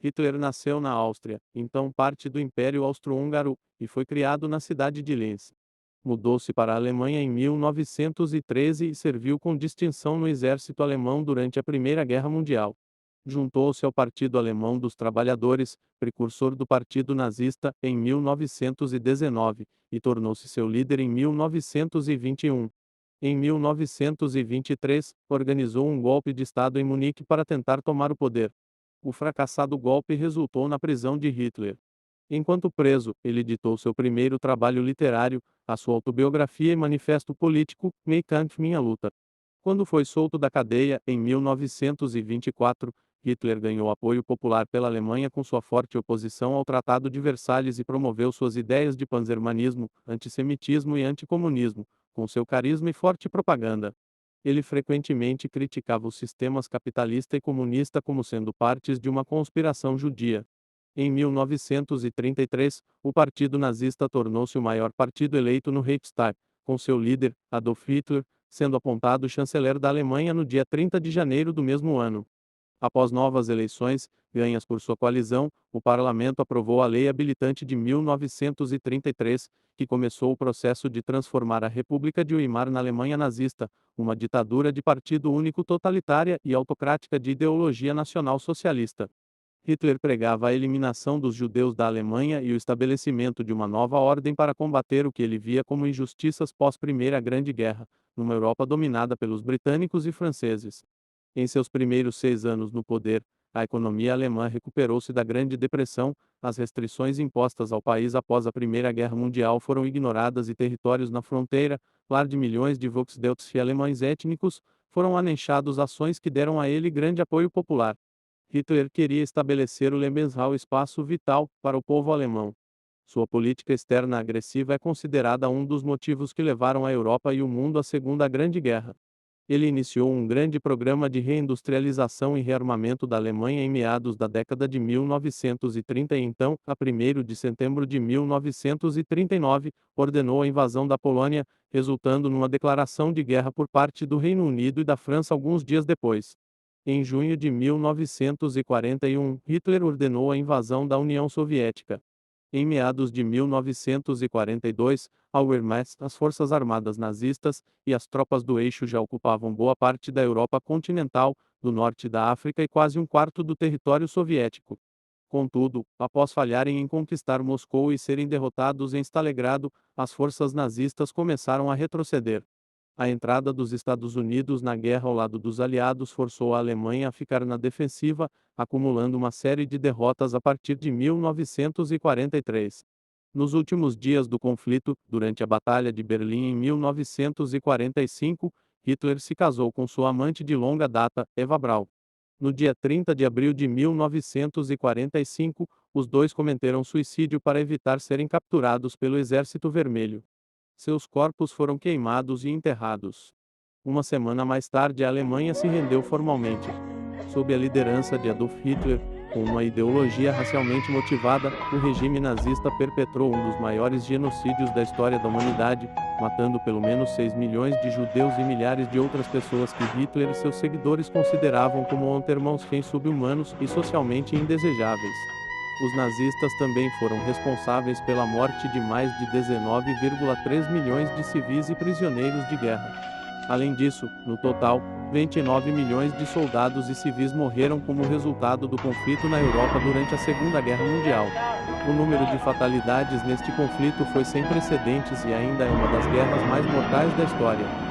Hitler nasceu na Áustria, então parte do Império Austro-Húngaro, e foi criado na cidade de Linz. Mudou-se para a Alemanha em 1913 e serviu com distinção no exército alemão durante a Primeira Guerra Mundial. Juntou-se ao Partido Alemão dos Trabalhadores, precursor do Partido Nazista, em 1919, e tornou-se seu líder em 1921. Em 1923, organizou um golpe de Estado em Munique para tentar tomar o poder. O fracassado golpe resultou na prisão de Hitler. Enquanto preso, ele ditou seu primeiro trabalho literário, a sua autobiografia e manifesto político, Mein Kampf, Minha Luta. Quando foi solto da cadeia, em 1924, Hitler ganhou apoio popular pela Alemanha com sua forte oposição ao Tratado de Versalhes e promoveu suas ideias de pangermanismo, antissemitismo e anticomunismo, com seu carisma e forte propaganda. Ele frequentemente criticava os sistemas capitalista e comunista como sendo partes de uma conspiração judia. Em 1933, o Partido Nazista tornou-se o maior partido eleito no Reichstag, com seu líder, Adolf Hitler, sendo apontado chanceler da Alemanha no dia 30 de janeiro do mesmo ano. Após novas eleições, ganhas por sua coalizão, o parlamento aprovou a Lei Habilitante de 1933, que começou o processo de transformar a República de Weimar na Alemanha nazista, uma ditadura de partido único totalitária e autocrática de ideologia nacional-socialista. Hitler pregava a eliminação dos judeus da Alemanha e o estabelecimento de uma nova ordem para combater o que ele via como injustiças pós-Primeira Grande Guerra, numa Europa dominada pelos britânicos e franceses. Em seus primeiros 6 anos no poder, a economia alemã recuperou-se da Grande Depressão, as restrições impostas ao país após a Primeira Guerra Mundial foram ignoradas e territórios na fronteira, lar de milhões de Volksdeutsche alemães étnicos, foram anexados ações que deram a ele grande apoio popular. Hitler queria estabelecer o Lebensraum, espaço vital, para o povo alemão. Sua política externa agressiva é considerada um dos motivos que levaram a Europa e o mundo à Segunda Grande Guerra. Ele iniciou um grande programa de reindustrialização e rearmamento da Alemanha em meados da década de 1930 e então, a 1º de setembro de 1939, ordenou a invasão da Polônia, resultando numa declaração de guerra por parte do Reino Unido e da França alguns dias depois. Em junho de 1941, Hitler ordenou a invasão da União Soviética. Em meados de 1942, a Wehrmacht, as forças armadas nazistas, e as tropas do eixo já ocupavam boa parte da Europa continental, do norte da África e quase um quarto do território soviético. Contudo, após falharem em conquistar Moscou e serem derrotados em Stalingrado, as forças nazistas começaram a retroceder. A entrada dos Estados Unidos na guerra ao lado dos aliados forçou a Alemanha a ficar na defensiva, acumulando uma série de derrotas a partir de 1943. Nos últimos dias do conflito, durante a Batalha de Berlim em 1945, Hitler se casou com sua amante de longa data, Eva Braun. No dia 30 de abril de 1945, os dois cometeram suicídio para evitar serem capturados pelo Exército Vermelho. Seus corpos foram queimados e enterrados. Uma semana mais tarde, a Alemanha se rendeu formalmente. Sob a liderança de Adolf Hitler, com uma ideologia racialmente motivada, o regime nazista perpetrou um dos maiores genocídios da história da humanidade, matando pelo menos 6 milhões de judeus e milhares de outras pessoas que Hitler e seus seguidores consideravam como untermãos subhumanos e socialmente indesejáveis. Os nazistas também foram responsáveis pela morte de mais de 19,3 milhões de civis e prisioneiros de guerra. Além disso, no total, 29 milhões de soldados e civis morreram como resultado do conflito na Europa durante a Segunda Guerra Mundial. O número de fatalidades neste conflito foi sem precedentes e ainda é uma das guerras mais mortais da história.